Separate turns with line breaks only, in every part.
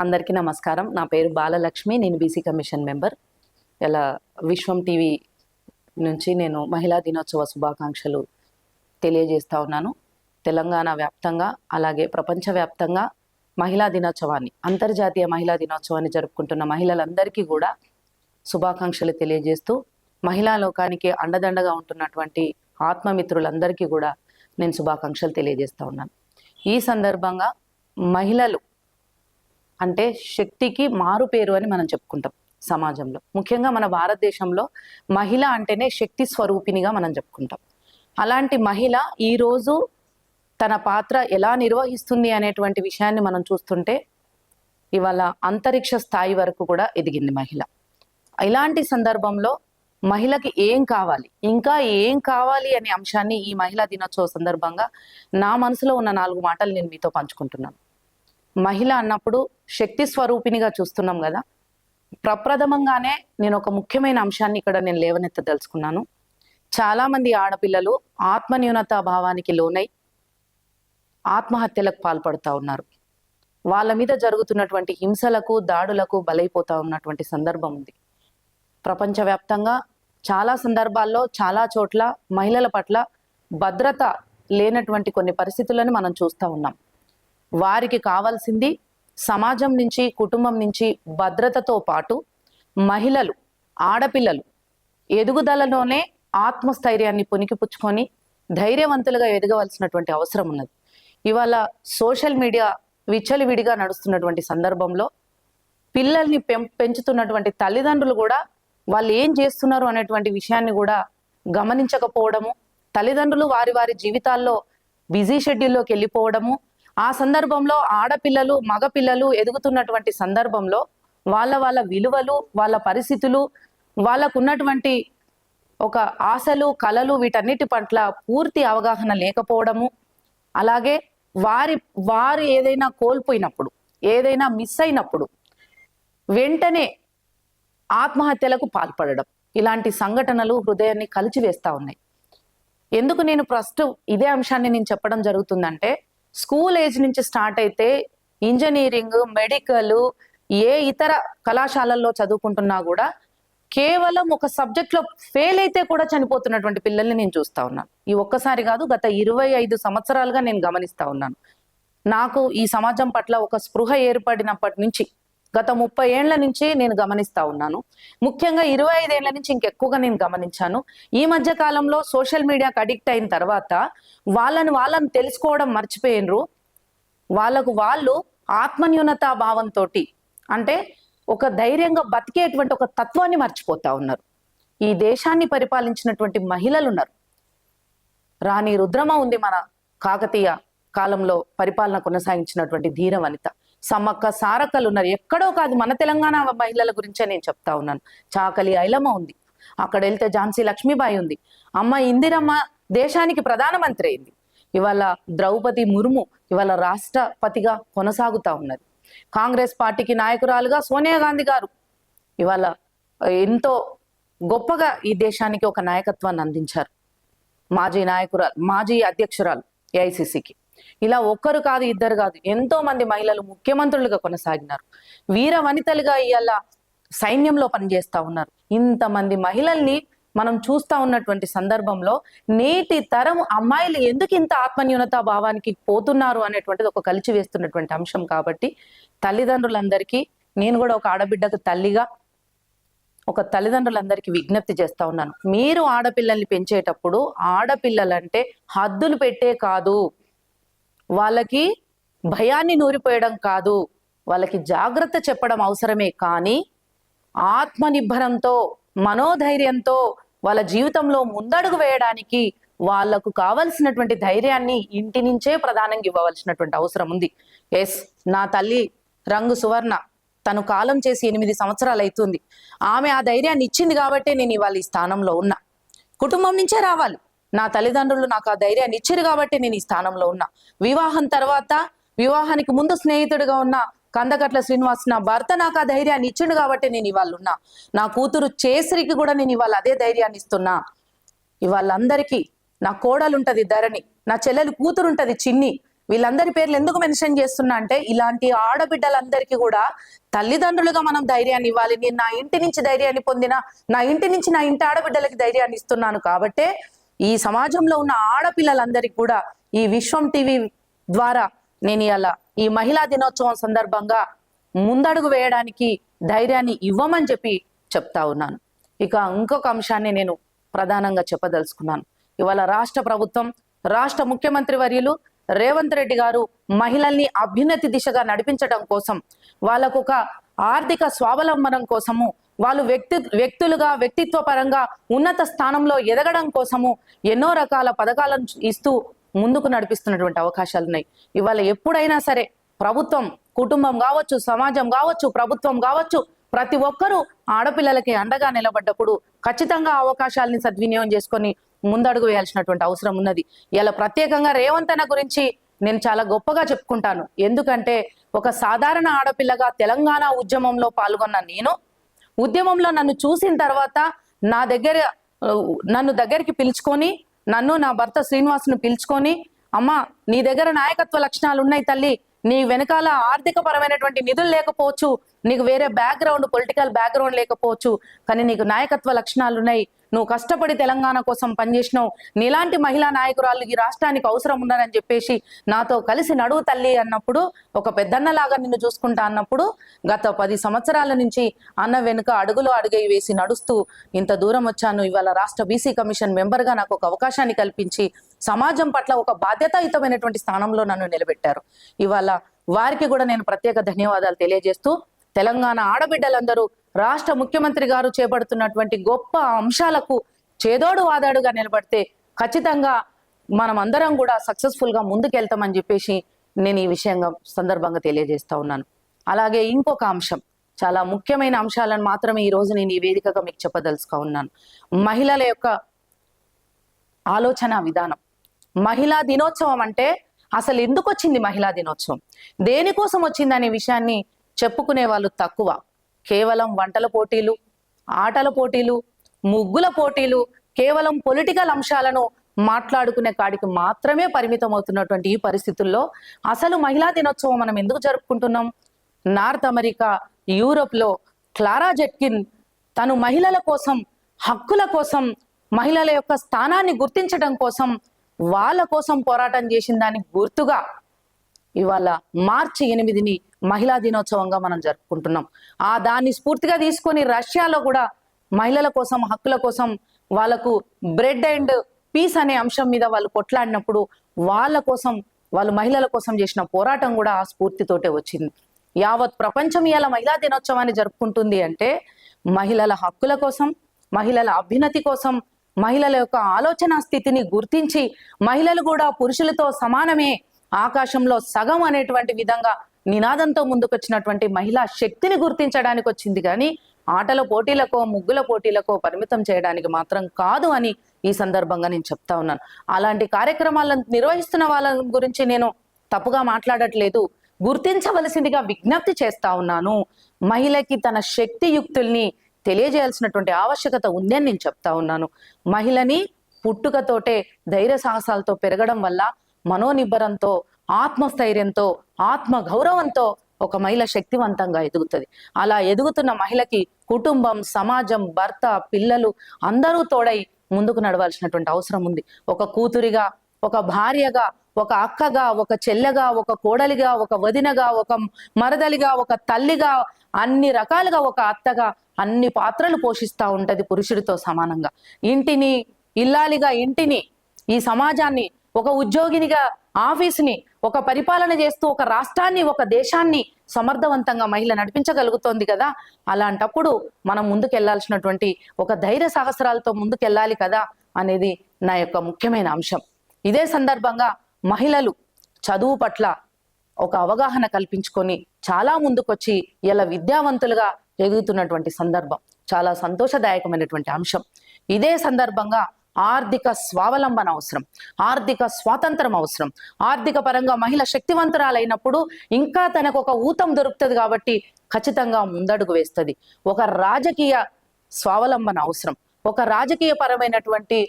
అందరికీ నమస్కారం. నా పేరు బాలలక్ష్మి. నేను బీసీ కమిషన్ మెంబర్. ఇలా విశ్వం టీవీ నుంచి నేను మహిళా దినోత్సవ శుభాకాంక్షలు తెలియజేస్తా ఉన్నాను. తెలంగాణ వ్యాప్తంగా అలాగే ప్రపంచవ్యాప్తంగా మహిళా దినోత్సవాన్ని, అంతర్జాతీయ మహిళా దినోత్సవాన్ని జరుపుకుంటున్న మహిళలందరికీ కూడా శుభాకాంక్షలు తెలియజేస్తూ, మహిళా లోకానికి అండదండగా ఉంటున్నటువంటి ఆత్మమిత్రులందరికీ కూడా నేను శుభాకాంక్షలు తెలియజేస్తా ఉన్నాను. ఈ సందర్భంగా మహిళలు అంటే శక్తికి మారు పేరు అని మనం చెప్పుకుంటాం సమాజంలో. ముఖ్యంగా మన భారతదేశంలో మహిళ అంటేనే శక్తి స్వరూపిణిగా మనం చెప్పుకుంటాం. అలాంటి మహిళ ఈరోజు తన పాత్ర ఎలా నిర్వహిస్తుంది అనేటువంటి విషయాన్ని మనం చూస్తుంటే ఇవాళ అంతరిక్ష స్థాయి వరకు కూడా ఎదిగింది మహిళ. ఇలాంటి సందర్భంలో మహిళకి ఏం కావాలి, ఇంకా ఏం కావాలి అనే అంశాన్ని ఈ మహిళా దినోత్సవ సందర్భంగా నా మనసులో ఉన్న 4 మాటలు నేను మీతో పంచుకుంటున్నాను. మహిళ అన్నప్పుడు శక్తి స్వరూపిణిగా చూస్తున్నాం కదా. ప్రప్రథమంగానే నేను ఒక ముఖ్యమైన అంశాన్ని ఇక్కడ నేను లేవనెత్తదలుచుకున్నాను. చాలా మంది ఆడపిల్లలు ఆత్మన్యూనత భావానికి లోనై ఆత్మహత్యలకు పాల్పడుతూ ఉన్నారు. వాళ్ళ మీద జరుగుతున్నటువంటి హింసలకు, దాడులకు బలైపోతా ఉన్నటువంటి సందర్భం ఉంది. ప్రపంచవ్యాప్తంగా చాలా సందర్భాల్లో చాలా చోట్ల మహిళల పట్ల భద్రత లేనటువంటి కొన్ని పరిస్థితులను మనం చూస్తూ ఉన్నాం. వారికి కావాల్సింది సమాజం నుంచి, కుటుంబం నుంచి భద్రతతో పాటు మహిళలు, ఆడపిల్లలు ఎదుగుదలలోనే ఆత్మస్థైర్యాన్ని పుణికిపుచ్చుకొని ధైర్యవంతులుగా ఎదగవలసినటువంటి అవసరం ఉన్నది. ఇవాళ సోషల్ మీడియా విచ్చలవిడిగా నడుస్తున్నటువంటి సందర్భంలో పిల్లల్ని పెంచుతున్నటువంటి తల్లిదండ్రులు కూడా వాళ్ళు ఏం చేస్తున్నారు అనేటువంటి విషయాన్ని కూడా గమనించకపోవడము, తల్లిదండ్రులు వారి వారి జీవితాల్లో బిజీ షెడ్యూల్లోకి వెళ్ళిపోవడము, ఆ సందర్భంలో ఆడపిల్లలు, మగపిల్లలు ఎదుగుతున్నటువంటి సందర్భంలో వాళ్ళ విలువలు, వాళ్ళ పరిస్థితులు, వాళ్ళకు ఉన్నటువంటి ఒక ఆశలు, కళలు వీటన్నిటి పట్ల పూర్తి అవగాహన లేకపోవడము, అలాగే వారు ఏదైనా కోల్పోయినప్పుడు, ఏదైనా మిస్ అయినప్పుడు వెంటనే ఆత్మహత్యలకు పాల్పడడం, ఇలాంటి సంఘటనలు హృదయాన్ని కలిచివేస్తా ఉన్నాయి. ఎందుకు నేను ప్రస్తుతం ఇదే అంశాన్ని నేను చెప్పడం జరుగుతుందంటే, స్కూల్ ఏజ్ నుంచి స్టార్ట్ అయితే ఇంజనీరింగ్, మెడికల్, ఏ ఇతర కళాశాలల్లో చదువుకుంటున్నా కూడా కేవలం ఒక సబ్జెక్ట్లో ఫెయిల్ అయితే కూడా చనిపోతున్నటువంటి పిల్లల్ని నేను చూస్తా ఉన్నాను. ఈ ఒక్కసారి కాదు, గత 25 సంవత్సరాలుగా నేను గమనిస్తా ఉన్నాను. నాకు ఈ సమాజం పట్ల ఒక స్పృహ ఏర్పడినప్పటి నుంచి, గత 30 ఏళ్ల నుంచి నేను గమనిస్తా ఉన్నాను. ముఖ్యంగా 25 ఏళ్ల నుంచి ఇంకెక్కువగా నేను గమనించాను. ఈ మధ్య కాలంలో సోషల్ మీడియాకి అడిక్ట్ అయిన తర్వాత వాళ్ళని తెలుసుకోవడం మర్చిపోయినరు. వాళ్ళు ఆత్మన్యూనతా భావంతో, అంటే ఒక ధైర్యంగా బతికేటువంటి ఒక తత్వాన్ని మర్చిపోతా ఉన్నారు. ఈ దేశాన్ని పరిపాలించినటువంటి మహిళలు ఉన్నారు. రాణి రుద్రమ ఉంది, మన కాకతీయ కాలంలో పరిపాలన కొనసాగించినటువంటి ధీర వనిత. సమ్మక్క సారక్కలు ఉన్నారు. ఎక్కడో కాదు, మన తెలంగాణ మహిళల గురించే నేను చెప్తా ఉన్నాను. చాకలి ఐలమ్మ ఉంది, అక్కడ వెళ్తే ఝాన్సీ లక్ష్మీబాయి ఉంది, అమ్మ ఇందిరమ్మ దేశానికి ప్రధానమంత్రి అయింది. ఇవాళ ద్రౌపది ముర్ము ఇవాళ రాష్ట్రపతిగా కొనసాగుతా ఉన్నది. కాంగ్రెస్ పార్టీకి నాయకురాలుగా సోనియా గాంధీ గారు ఇవాళ ఎంతో గొప్పగా ఈ దేశానికి ఒక నాయకత్వాన్ని అందించారు. మాజీ అధ్యక్షురాలు ఏఐసిసికి. ఇలా ఒక్కరు కాదు, ఇద్దరు కాదు, ఎంతో మంది మహిళలు ముఖ్యమంత్రులుగా కొనసాగినారు. వీర వనితలుగా ఇవాళ సైన్యంలో పనిచేస్తా ఉన్నారు. ఇంతమంది మహిళల్ని మనం చూస్తా ఉన్నటువంటి సందర్భంలో నేటి తరం అమ్మాయిలు ఎందుకు ఇంత ఆత్మన్యూనతా భావానికి పోతున్నారు అనేటువంటిది ఒక కలిసి వేస్తున్నటువంటి అంశం. కాబట్టి తల్లిదండ్రులందరికీ, నేను కూడా ఒక ఆడబిడ్డకు తల్లిగా ఒక తల్లిదండ్రులందరికీ విజ్ఞప్తి చేస్తా ఉన్నాను. మీరు ఆడపిల్లల్ని పెంచేటప్పుడు ఆడపిల్లలంటే హద్దులు పెట్టే కాదు, వాళ్ళకి భయాన్ని నూరిపోయడం కాదు, వాళ్ళకి జాగ్రత్త చెప్పడం అవసరమే. కానీ ఆత్మనిర్భరంతో, మనోధైర్యంతో వాళ్ళ జీవితంలో ముందడుగు వేయడానికి వాళ్లకు కావలసినటువంటి ధైర్యాన్ని ఇంటి నుంచే ప్రధానంగా ఇవ్వవలసినటువంటి అవసరం ఉంది. ఎస్, నా తల్లి రంగు సువర్ణ తను కాలం చేసి 8 సంవత్సరాలు అవుతుంది. ఆమె ఆ ధైర్యాన్ని ఇచ్చింది కాబట్టి నేను ఇవాళ ఈ స్థానంలో ఉన్నా. కుటుంబం నుంచే రావాలి. నా తల్లిదండ్రులు నాకు ఆ ధైర్యాన్ని ఇచ్చారు కాబట్టి నేను ఈ స్థానంలో ఉన్నా. వివాహం తర్వాత, వివాహానికి ముందు స్నేహితుడిగా ఉన్న కందకట్ల శ్రీనివాస్ నా భర్త నాకు ఆ ధైర్యాన్ని ఇచ్చిండు కాబట్టి నేను ఇవాళ ఉన్నా. నా కూతురు చేసరికి కూడా నేను ఇవాళ అదే ధైర్యాన్ని ఇస్తున్నా. ఇవాళ అందరికీ నా కోడలు ఉంటది ధరణి, నా చెల్లెలు కూతురు ఉంటది చిన్ని, వీళ్ళందరి పేర్లు ఎందుకు మెన్షన్ చేస్తున్నా అంటే, ఇలాంటి ఆడబిడ్డలందరికీ కూడా తల్లిదండ్రులుగా మనం ధైర్యాన్ని ఇవ్వాలి. నేను నా ఇంటి నుంచి ధైర్యాన్ని పొందిన, నా ఇంటి నుంచి నా ఇంటి ఆడబిడ్డలకి ధైర్యాన్ని ఇస్తున్నాను కాబట్టే ఈ సమాజంలో ఉన్న ఆడపిల్లలందరికీ కూడా ఈ విశ్వం టీవీ ద్వారా నేను ఇలా ఈ మహిళా దినోత్సవం సందర్భంగా ముందడుగు వేయడానికి ధైర్యాన్ని ఇవ్వమని చెప్తా ఉన్నాను. ఇక ఇంకొక అంశాన్ని నేను ప్రధానంగా చెప్పదలుచుకున్నాను. ఇవాళ రాష్ట్ర ప్రభుత్వం, రాష్ట్ర ముఖ్యమంత్రి వర్యులు రేవంత్ రెడ్డి గారు మహిళల్ని అభ్యున్నతి దిశగా నడిపించడం కోసం, వాళ్ళకు ఒక ఆర్థిక స్వావలంబనం కోసము, వాళ్ళు వ్యక్తులుగా వ్యక్తిత్వ పరంగా ఉన్నత స్థానంలో ఎదగడం కోసము ఎన్నో రకాల పథకాలను ఇస్తూ ముందుకు నడిపిస్తున్నటువంటి అవకాశాలు ఉన్నాయి. ఇవాళ ఎప్పుడైనా సరే ప్రభుత్వం, కుటుంబం కావచ్చు, సమాజం కావచ్చు, ప్రభుత్వం కావచ్చు, ప్రతి ఒక్కరూ ఆడపిల్లలకి అండగా నిలబడ్డప్పుడు ఖచ్చితంగా అవకాశాలని సద్వినియోగం చేసుకొని ముందడుగు వేయాల్సినటువంటి అవసరం ఉన్నది. ఇలా ప్రత్యేకంగా రేవంత్ అన్న గురించి నేను చాలా గొప్పగా చెప్పుకుంటాను. ఎందుకంటే ఒక సాధారణ ఆడపిల్లగా తెలంగాణ ఉద్యమంలో పాల్గొన్న నేను, ఉద్యమంలో నన్ను చూసిన తర్వాత నన్ను దగ్గరికి పిలుచుకొని, నన్ను నా భర్త శ్రీనివాస్ను పిలుచుకొని, అమ్మ నీ దగ్గర నాయకత్వ లక్షణాలు ఉన్నాయి తల్లి, నీ వెనకాల ఆర్థిక పరమైనటువంటి నిధులు లేకపోవచ్చు, నీకు వేరే బ్యాక్గ్రౌండ్, పొలిటికల్ బ్యాక్గ్రౌండ్ లేకపోవచ్చు, కానీ నీకు నాయకత్వ లక్షణాలు ఉన్నాయి, నువ్వు కష్టపడి తెలంగాణ కోసం పనిచేసినావు, నీలాంటి మహిళా నాయకురాలు ఈ రాష్ట్రానికి అవసరం ఉందని చెప్పేసి నాతో కలిసి నడువు తల్లి అన్నప్పుడు, ఒక పెద్దన్నలాగా నిన్ను చూసుకుంటా అన్నప్పుడు, గత 10 సంవత్సరాల నుంచి అన్న వెనుక అడుగులో అడుగై వేసి నడుస్తూ ఇంత దూరం వచ్చాను. ఇవాళ రాష్ట్ర బీసీ కమిషన్ మెంబర్గా నాకు ఒక అవకాశాన్ని కల్పించి సమాజం పట్ల ఒక బాధ్యతాయుతమైనటువంటి స్థానంలో నన్ను నిలబెట్టారు. ఇవాళ వారికి కూడా నేను ప్రత్యేక ధన్యవాదాలు తెలియజేస్తూ, తెలంగాణ ఆడబిడ్డలందరూ రాష్ట్ర ముఖ్యమంత్రి గారు చేపడుతున్నటువంటి గొప్ప అంశాలకు చేదోడు వాదాడుగా నిలబడితే ఖచ్చితంగా మనం అందరం కూడా సక్సెస్ఫుల్ గా ముందుకెళ్తామని చెప్పేసి నేను ఈ విషయంగా సందర్భంగా తెలియజేస్తా ఉన్నాను. అలాగే ఇంకొక అంశం, చాలా ముఖ్యమైన అంశాలను మాత్రమే ఈ రోజు నేను ఈ వేదికగా మీకు చెప్పదలుచుకో ఉన్నాను. మహిళల యొక్క ఆలోచన విధానం. మహిళా దినోత్సవం అంటే అసలు ఎందుకు వచ్చింది మహిళా దినోత్సవం, దేనికోసం వచ్చింది అనే విషయాన్ని చెప్పుకునే వాళ్ళు తక్కువ. కేవలం వంటల పోటీలు, ఆటల పోటీలు, ముగ్గుల పోటీలు, కేవలం పొలిటికల్ అంశాలను మాట్లాడుకునే కాడికి మాత్రమే పరిమితం అవుతున్నటువంటి ఈ పరిస్థితుల్లో అసలు మహిళా దినోత్సవం మనం ఎందుకు జరుపుకుంటున్నాం? నార్త్ అమెరికా, యూరోప్లో క్లారా జెట్కిన్ తను మహిళల కోసం, హక్కుల కోసం, మహిళల యొక్క స్థానాన్ని గుర్తించడం కోసం, వాళ్ళ కోసం పోరాటం చేసిన దానికి గుర్తుగా ఇవాళ మార్చి 8ని మహిళా దినోత్సవంగా మనం జరుపుకుంటున్నాం. దాన్ని స్ఫూర్తిగా తీసుకొని రష్యాలో కూడా మహిళల కోసం, హక్కుల కోసం, వాళ్ళకు బ్రెడ్ అండ్ పీస్ అనే అంశం మీద వాళ్ళు కొట్లాడినప్పుడు వాళ్ళ కోసం, వాళ్ళు మహిళల కోసం చేసిన పోరాటం కూడా ఆ స్ఫూర్తితోటే వచ్చింది. యావత్ ప్రపంచం ఇలా మహిళా దినోత్సవాన్ని జరుపుకుంటుంది అంటే మహిళల హక్కుల కోసం, మహిళల అభ్యున్నతి కోసం, మహిళల యొక్క ఆలోచన స్థితిని గుర్తించి మహిళలు కూడా పురుషులతో సమానమే, ఆకాశంలో సగం అనేటువంటి విధంగా నినాదంతో ముందుకొచ్చినటువంటి మహిళా శక్తిని గుర్తించడానికి వచ్చింది. కానీ ఆటల పోటీలకో, ముగ్గుల పోటీలకో పరిమితం చేయడానికి మాత్రం కాదు అని ఈ సందర్భంగా నేను చెప్తా ఉన్నాను. అలాంటి కార్యక్రమాలను నిర్వహిస్తున్న వాళ్ళ గురించి నేను తప్పుగా మాట్లాడట్లేదు, గుర్తించవలసిందిగా విజ్ఞప్తి చేస్తా ఉన్నాను. మహిళకి తన శక్తి యుక్తుల్ని తెలియజేయాల్సినటువంటి ఆవశ్యకత ఉందని నేను చెప్తా ఉన్నాను. మహిళని పుట్టుకతోటే ధైర్య సాహసాలతో పెరగడం వల్ల మనోనిబ్బరంతో, ఆత్మస్థైర్యంతో, ఆత్మ గౌరవంతో ఒక మహిళ శక్తివంతంగా ఎదుగుతుంది. అలా ఎదుగుతున్న మహిళకి కుటుంబం, సమాజం, భర్త, పిల్లలు అందరూ తోడై ముందుకు నడవాల్సినటువంటి అవసరం ఉంది. ఒక కూతురిగా, ఒక భార్యగా, ఒక అక్కగా, ఒక చెల్లెగా, ఒక కోడలిగా, ఒక వదినగా, ఒక మరదలిగా, ఒక తల్లిగా, అన్ని రకాలుగా ఒక అత్తగా అన్ని పాత్రలు పోషిస్తూ ఉంటది పురుషుడితో సమానంగా. ఇంటిని ఇల్లాలిగా, ఇంటిని, ఈ సమాజాన్ని, ఒక ఉద్యోగినిగా ఆఫీసుని, ఒక పరిపాలన చేస్తూ ఒక రాష్ట్రాన్ని, ఒక దేశాన్ని సమర్థవంతంగా మహిళ నడిపించగలుగుతోంది కదా. అలాంటప్పుడు మనం ముందుకెళ్లాల్సినటువంటి ఒక ధైర్య సాహసాలతో ముందుకెళ్ళాలి కదా అనేది నా యొక్క ముఖ్యమైన అంశం. ఇదే సందర్భంగా మహిళలు చదువు పట్ల ఒక అవగాహన కల్పించుకొని చాలా ముందుకొచ్చి ఇలా విద్యావంతులుగా ఎదుగుతున్నటువంటి సందర్భం చాలా సంతోషదాయకమైనటువంటి అంశం. ఇదే సందర్భంగా ఆర్థిక స్వావలంబన అవసరం, ఆర్థిక స్వాతంత్రం అవసరం. ఆర్థిక పరంగా మహిళ శక్తివంతురాలైనప్పుడు ఇంకా తనకు ఒక ఊతం దొరుకుతుంది కాబట్టి ఖచ్చితంగా ముందడుగు వేస్తుంది. ఒక రాజకీయ స్వావలంబన అవసరం, ఒక రాజకీయ పరమైనటువంటి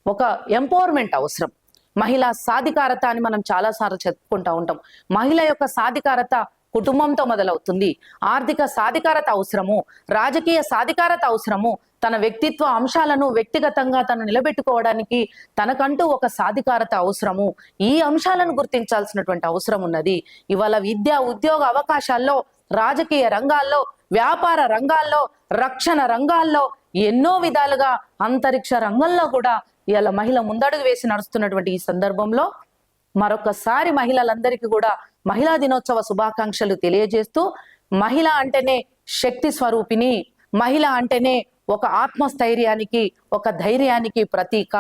ఒక ఎంపవర్మెంట్ అవసరం. మహిళా సాధికారత అని మనం చాలాసార్లు చెప్పుకుంటూ ఉంటాం. మహిళ యొక్క సాధికారత కుటుంబంతో మొదలవుతుంది. ఆర్థిక సాధికారత అవసరము, రాజకీయ సాధికారత అవసరము, తన వ్యక్తిత్వ అంశాలను వ్యక్తిగతంగా తను నిలబెట్టుకోవడానికి తనకంటూ ఒక సాధికారత అవసరము. ఈ అంశాలను గుర్తించాల్సినటువంటి అవసరం ఉన్నది. ఇవాళ విద్య, ఉద్యోగ అవకాశాల్లో, రాజకీయ రంగాల్లో, వ్యాపార రంగాల్లో, రక్షణ రంగాల్లో, ఎన్నో విధాలుగా అంతరిక్ష రంగంలో కూడా ఇవాళ మహిళ ముందడుగు వేసి నడుస్తున్నటువంటి ఈ సందర్భంలో మరొకసారి మహిళలందరికీ కూడా మహిళా దినోత్సవ శుభాకాంక్షలు తెలియజేస్తూ, మహిళ అంటేనే శక్తి స్వరూపిణి, మహిళ అంటేనే ఒక ఆత్మస్థైర్యానికి, ఒక ధైర్యానికి ప్రతీక.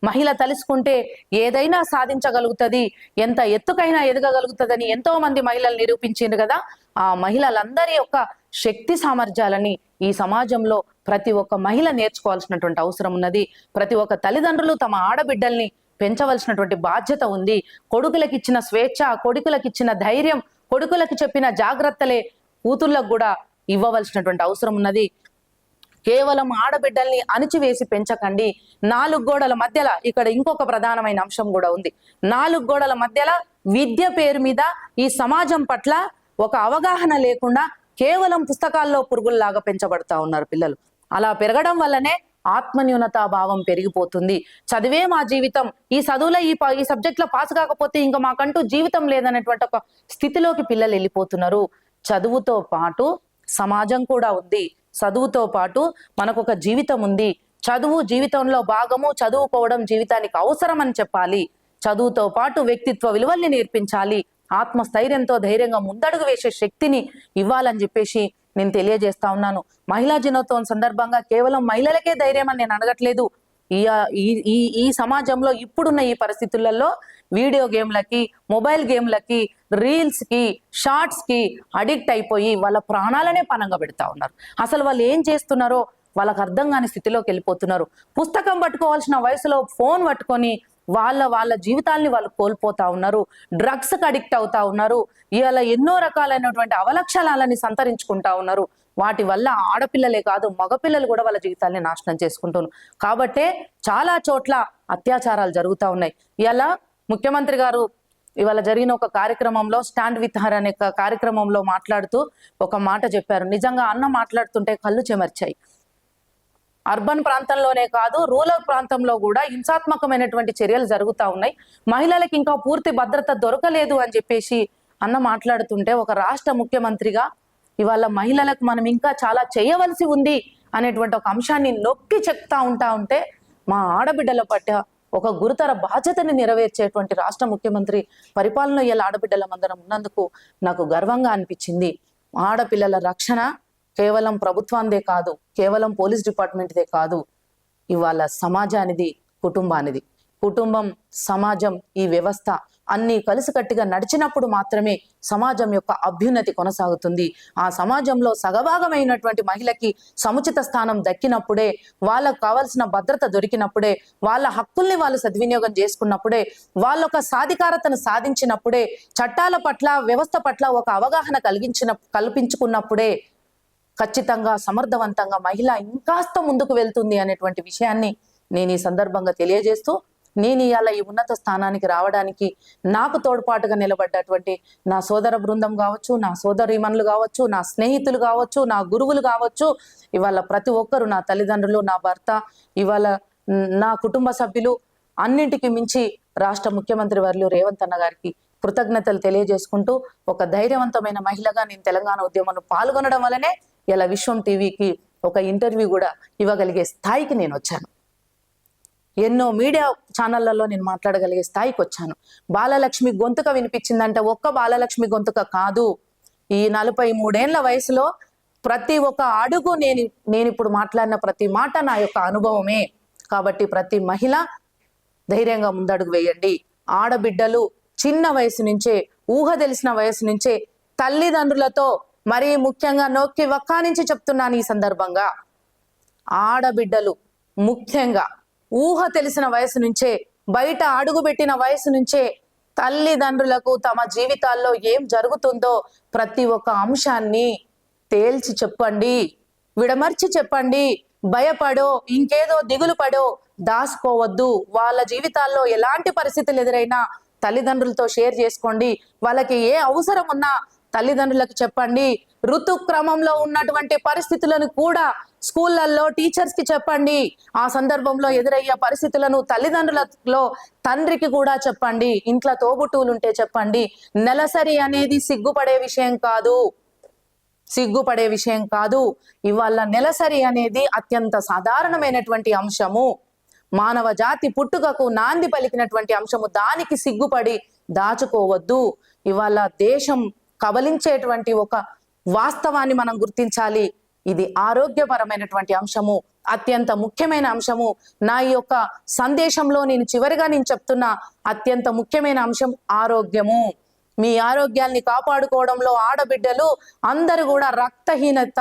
మహిళ తలుసుకుంటే ఏదైనా సాధించగలుగుతుంది, ఎంత ఎత్తుకైనా ఎదగగలుగుతుందని ఎంతో మంది మహిళలు నిరూపించారు కదా. ఆ మహిళలందరి యొక్క శక్తి సామర్థ్యాలని ఈ సమాజంలో ప్రతి ఒక్క మహిళ నేర్చుకోవాల్సినటువంటి అవసరం ఉన్నది. ప్రతి ఒక్క తల్లిదండ్రులు తమ ఆడబిడ్డల్ని పెంచవలసినటువంటి బాధ్యత ఉంది. కొడుకులకు ఇచ్చిన స్వేచ్ఛ, కొడుకులకు ఇచ్చిన ధైర్యం, కొడుకులకు చెప్పిన జాగ్రత్తలే కూతుళ్ళకు కూడా ఇవ్వవలసినటువంటి అవసరం ఉన్నది. కేవలం ఆడబిడ్డల్ని అణిచివేసి పెంచకండి. 4 గోడల మధ్యలో ఇక్కడ ఇంకొక ప్రధానమైన అంశం కూడా ఉంది. 4 గోడల మధ్యలో విద్య పేరు మీద ఈ సమాజం పట్ల ఒక అవగాహన లేకుండా కేవలం పుస్తకాల్లో పురుగుల్లాగా పెంచబడతా ఉన్నారు పిల్లలు. అలా పెరగడం వల్లనే ఆత్మన్యూనతా భావం పెరిగిపోతుంది. చదివే మా జీవితం, ఈ చదువులో ఈ సబ్జెక్ట్లో పాస్ కాకపోతే ఇంకా మాకంటూ జీవితం లేదనేటువంటి ఒక స్థితిలోకి పిల్లలు వెళ్ళిపోతున్నారు. చదువుతో పాటు సమాజం కూడా ఉంది, చదువుతో పాటు మనకు ఒక జీవితం ఉంది. చదువు జీవితంలో భాగము, చదువుకోవడం జీవితానికి అవసరం అని చెప్పాలి. చదువుతో పాటు వ్యక్తిత్వ విలువల్ని నేర్పించాలి, ఆత్మస్థైర్యంతో ధైర్యంగా ముందడుగు వేసే శక్తిని ఇవ్వాలని చెప్పేసి నేను తెలియజేస్తా ఉన్నాను. మహిళా దినోత్సవం సందర్భంగా కేవలం మహిళలకే ధైర్యం అని నేను అడగట్లేదు. ఈ సమాజంలో ఇప్పుడున్న ఈ పరిస్థితులలో వీడియో గేమ్లకి, మొబైల్ గేమ్లకి, రీల్స్ కి, షార్ట్స్ కి అడిక్ట్ అయిపోయి వాళ్ళ ప్రాణాలనే పణంగా పెడతా ఉన్నారు. అసలు వాళ్ళు ఏం చేస్తున్నారో వాళ్ళకి అర్థం కాని స్థితిలోకి వెళ్ళిపోతున్నారు. పుస్తకం పట్టుకోవాల్సిన వయసులో ఫోన్ పట్టుకొని వాళ్ళ జీవితాల్ని వాళ్ళు కోల్పోతా ఉన్నారు. డ్రగ్స్ కి అడిక్ట్ అవుతా ఉన్నారు. ఇవాళ ఎన్నో రకాలైనటువంటి అవలక్షణాలని సంతరించుకుంటా ఉన్నారు. వాటి వల్ల ఆడపిల్లలే కాదు, మగపిల్లలు కూడా వాళ్ళ జీవితాల్ని నాశనం చేసుకుంటున్నారు. కాబట్టే చాలా చోట్ల అత్యాచారాలు జరుగుతూ ఉన్నాయి. ఇవాళ ముఖ్యమంత్రి గారు ఇవాళ జరిగిన ఒక కార్యక్రమంలో, స్టాండ్ విత్ హర్ అనే కార్యక్రమంలో మాట్లాడుతూ ఒక మాట చెప్పారు. నిజంగా అన్న మాట్లాడుతుంటే కళ్ళు చెమర్చాయి. అర్బన్ ప్రాంతంలోనే కాదు, రూరల్ ప్రాంతంలో కూడా హింసాత్మకమైనటువంటి చర్యలు జరుగుతూ ఉన్నాయి. మహిళలకు ఇంకా పూర్తి భద్రత దొరకలేదు అని చెప్పేసి అన్న మాట్లాడుతుంటే, ఒక రాష్ట్ర ముఖ్యమంత్రిగా ఇవాళ మహిళలకు మనం ఇంకా చాలా చేయవలసి ఉంది అనేటువంటి ఒక అంశాన్ని నొక్కి చెప్తా ఉంటే, మా ఆడబిడ్డల పట్ల ఒక గురుతర బాధ్యతని నెరవేర్చేటువంటి రాష్ట్ర ముఖ్యమంత్రి పరిపాలన ఇలా ఆడబిడ్డల మందరం ఉన్నందుకు నాకు గర్వంగా అనిపించింది. ఆడపిల్లల రక్షణ కేవలం ప్రభుత్వానిదే కాదు, కేవలం పోలీస్ డిపార్ట్మెంట్దే కాదు, ఇవాళ సమాజానిది, కుటుంబానిది. కుటుంబం, సమాజం, ఈ వ్యవస్థ అన్ని కలిసికట్టుగా నడిచినప్పుడు మాత్రమే సమాజం యొక్క అభ్యున్నతి కొనసాగుతుంది. ఆ సమాజంలో సగభాగమైనటువంటి మహిళకి సముచిత స్థానం దక్కినప్పుడే, వాళ్ళకు కావాల్సిన భద్రత దొరికినప్పుడే, వాళ్ళ హక్కుల్ని వాళ్ళు సద్వినియోగం చేసుకున్నప్పుడే, వాళ్ళొక సాధికారతను సాధించినప్పుడే, చట్టాల పట్ల, వ్యవస్థ పట్ల ఒక అవగాహన కల్పించుకున్నప్పుడే ఖచ్చితంగా సమర్థవంతంగా మహిళ ఇంకాస్త ముందుకు వెళ్తుంది అనేటువంటి విషయాన్ని నేను ఈ సందర్భంగా తెలియజేస్తూ, నేను ఇవాళ ఈ ఉన్నత స్థానానికి రావడానికి నాకు తోడ్పాటుగా నిలబడ్డటువంటి నా సోదర బృందం కావచ్చు, నా సోదరీమణులు కావచ్చు, నా స్నేహితులు కావచ్చు, నా గురువులు కావచ్చు, ఇవాళ ప్రతి ఒక్కరు, నా తల్లిదండ్రులు, నా భర్త, ఇవాళ నా కుటుంబ సభ్యులు, అన్నింటికి మించి రాష్ట్ర ముఖ్యమంత్రి వర్యులు రేవంత్ అన్న గారికి కృతజ్ఞతలు తెలియజేసుకుంటూ, ఒక ధైర్యవంతమైన మహిళగా నేను తెలంగాణ ఉద్యమంలో పాల్గొనడం వల్లనే ఇలా విశ్వం టీవీకి ఒక ఇంటర్వ్యూ కూడా ఇవ్వగలిగే స్థాయికి నేను వచ్చాను. ఎన్నో మీడియా ఛానళ్లలో నేను మాట్లాడగలిగే స్థాయికి వచ్చాను. బాలలక్ష్మి గొంతుక వినిపించిందంటే ఒక్క బాలలక్ష్మి గొంతుక కాదు, ఈ 43 ఏళ్ల వయసులో ప్రతి ఒక్క అడుగు నేను ఇప్పుడు మాట్లాడిన ప్రతి మాట నా యొక్క అనుభవమే. కాబట్టి ప్రతి మహిళ ధైర్యంగా ముందడుగు వేయండి. ఆడబిడ్డలు చిన్న వయసు నుంచే, ఊహ తెలిసిన వయసు నుంచే తల్లిదండ్రులతో, మరీ ముఖ్యంగా నొక్కి వక్కానించి చెప్తున్నాను ఈ సందర్భంగా, ఆడబిడ్డలు ముఖ్యంగా ఊహ తెలిసిన వయసు నుంచే, బయట అడుగుపెట్టిన వయసు నుంచే తల్లిదండ్రులకు తమ జీవితాల్లో ఏం జరుగుతుందో ప్రతి ఒక్క అంశాన్ని తేల్చి చెప్పండి, విడమర్చి చెప్పండి. భయపడో, ఇంకేదో దిగులు పడో, దాచుకోవద్దు. వాళ్ళ జీవితాల్లో ఎలాంటి పరిస్థితులు ఎదురైనా తల్లిదండ్రులతో షేర్ చేసుకోండి. వాళ్ళకి ఏ అవసరం ఉన్నా తల్లిదండ్రులకు చెప్పండి. ఋతుక్రమంలో ఉన్నటువంటి పరిస్థితులను కూడా స్కూళ్ళల్లో టీచర్స్ కి చెప్పండి. ఆ సందర్భంలో ఎదురయ్యే పరిస్థితులను తల్లిదండ్రులలో తండ్రికి కూడా చెప్పండి. ఇంట్లో తోబుట్టువులు ఉంటే చెప్పండి. నెలసరి అనేది సిగ్గుపడే విషయం కాదు, సిగ్గుపడే విషయం కాదు. ఇవాళ నెలసరి అనేది అత్యంత సాధారణమైనటువంటి అంశము. మానవ జాతి పుట్టుకకు నాంది పలికినటువంటి అంశము. దానికి సిగ్గుపడి దాచుకోవద్దు. ఇవాళ దేశం కబలించేటువంటి ఒక వాస్తవాన్ని మనం గుర్తించాలి. ఇది ఆరోగ్యపరమైనటువంటి అంశము, అత్యంత ముఖ్యమైన అంశము. నా ఈ యొక్క సందేశంలో చివరిగా చెప్తున్న అత్యంత ముఖ్యమైన అంశం ఆరోగ్యము. మీ ఆరోగ్యాన్ని కాపాడుకోవడంలో ఆడబిడ్డలు అందరూ కూడా రక్తహీనత,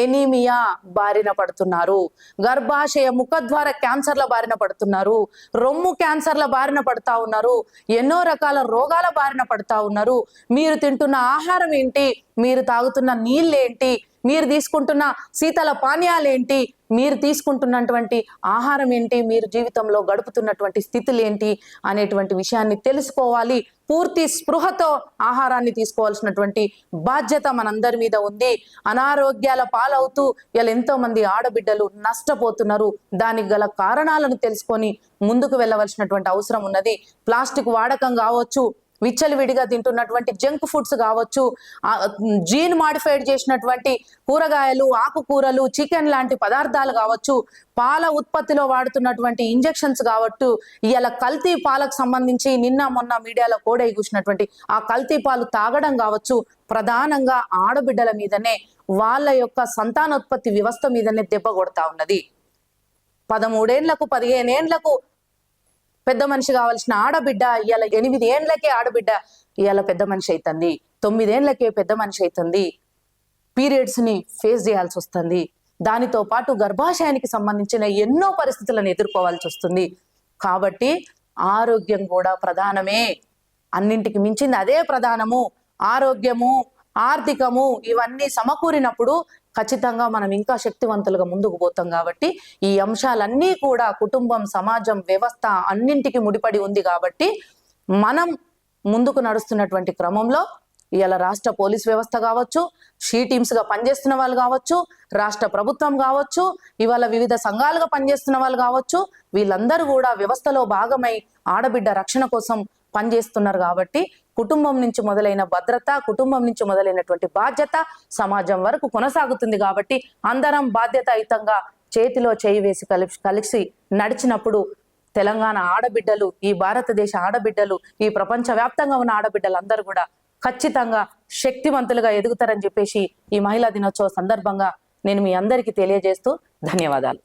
ఎనీమియా బారిన పడుతున్నారు. గర్భాశయ ముఖద్వార క్యాన్సర్ల బారిన పడుతున్నారు. రొమ్ము క్యాన్సర్ల బారిన పడతా ఉన్నారు. ఎన్నో రకాల రోగాల బారిన పడతా ఉన్నారు. మీరు తింటున్న ఆహారం ఏంటి, మీరు తాగుతున్న నీళ్ళేంటి, మీరు తీసుకుంటున్న శీతల పానీయాలేంటి, మీరు తీసుకుంటున్నటువంటి ఆహారం ఏంటి, మీరు జీవితంలో గడుపుతున్నటువంటి స్థితులు ఏంటి అనేటువంటి విషయాన్ని తెలుసుకోవాలి. పూర్తి స్పృహతో ఆహారాన్ని తీసుకోవాల్సినటువంటి బాధ్యత మనందరి మీద ఉంది. అనారోగ్యాల పాలవుతూ ఇలా ఎంతో మంది ఆడబిడ్డలు నష్టపోతున్నారు. దానికి గల కారణాలను తెలుసుకొని ముందుకు వెళ్ళవలసినటువంటి అవసరం ఉన్నది. ప్లాస్టిక్ వాడకం కావచ్చు, విచ్చలవిడిగా తింటున్నటువంటి జంక్ ఫుడ్స్ కావచ్చు, జీన్ మాడిఫైడ్ చేసినటువంటి కూరగాయలు, ఆకుకూరలు, చికెన్ లాంటి పదార్థాలు కావచ్చు, పాల ఉత్పత్తిలో వాడుతున్నటువంటి ఇంజెక్షన్స్ కావచ్చు, ఇలా కల్తీ పాలకు సంబంధించి నిన్న మొన్న మీడియాలో కూడా కూసినటువంటి ఆ కల్తీ పాలు తాగడం కావచ్చు, ప్రధానంగా ఆడబిడ్డల మీదనే, వాళ్ళ యొక్క సంతానోత్పత్తి వ్యవస్థ మీదనే దెబ్బ కొడతా ఉన్నది. 13 ఏళ్లకు 15 ఏళ్లకు పెద్ద మనిషి కావాల్సిన ఆడబిడ్డ ఇవాళ 8 ఏళ్లకే ఆడబిడ్డ ఇవాళ పెద్ద మనిషి అవుతుంది. 9 ఏళ్లకే పెద్ద మనిషి అవుతుంది. పీరియడ్స్ ని ఫేస్ చేయాల్సి వస్తుంది. దానితో పాటు గర్భాశయానికి సంబంధించిన ఎన్నో పరిస్థితులను ఎదుర్కోవాల్సి వస్తుంది. కాబట్టి ఆరోగ్యం కూడా ప్రధానమే. అన్నింటికి మించింది అదే ప్రధానము. ఆరోగ్యము, ఆర్థికము ఇవన్నీ సమకూరినప్పుడు ఖచ్చితంగా మనం ఇంకా శక్తివంతులుగా ముందుకు పోతాం. కాబట్టి ఈ అంశాలన్నీ కూడా కుటుంబం, సమాజం, వ్యవస్థ అన్నింటికి ముడిపడి ఉంది. కాబట్టి మనం ముందుకు నడుస్తున్నటువంటి క్రమంలో ఇవాళ రాష్ట్ర పోలీస్ వ్యవస్థ కావచ్చు, షీ టీమ్స్ గా పనిచేస్తున్న వాళ్ళు కావచ్చు, రాష్ట్ర ప్రభుత్వం కావచ్చు, ఇవాళ వివిధ సంఘాలుగా పనిచేస్తున్న వాళ్ళు కావచ్చు, వీళ్ళందరూ కూడా వ్యవస్థలో భాగమై ఆడబిడ్డ రక్షణ కోసం పనిచేస్తున్నారు. కాబట్టి కుటుంబం నుంచి మొదలైన భద్రత, కుటుంబం నుంచి మొదలైనటువంటి బాధ్యత సమాజం వరకు కొనసాగుతుంది. కాబట్టి అందరం బాధ్యతాయుతంగా చేతిలో చేయి వేసి కలిసి నడిచినప్పుడు తెలంగాణ ఆడబిడ్డలు, ఈ భారతదేశ ఆడబిడ్డలు, ఈ ప్రపంచ వ్యాప్తంగా ఉన్న ఆడబిడ్డలందరూ కూడా ఖచ్చితంగా శక్తివంతులుగా ఎదుగుతారని చెప్పేసి ఈ మహిళా దినోత్సవ సందర్భంగా నేను మీ అందరికీ తెలియజేస్తూ ధన్యవాదాలు.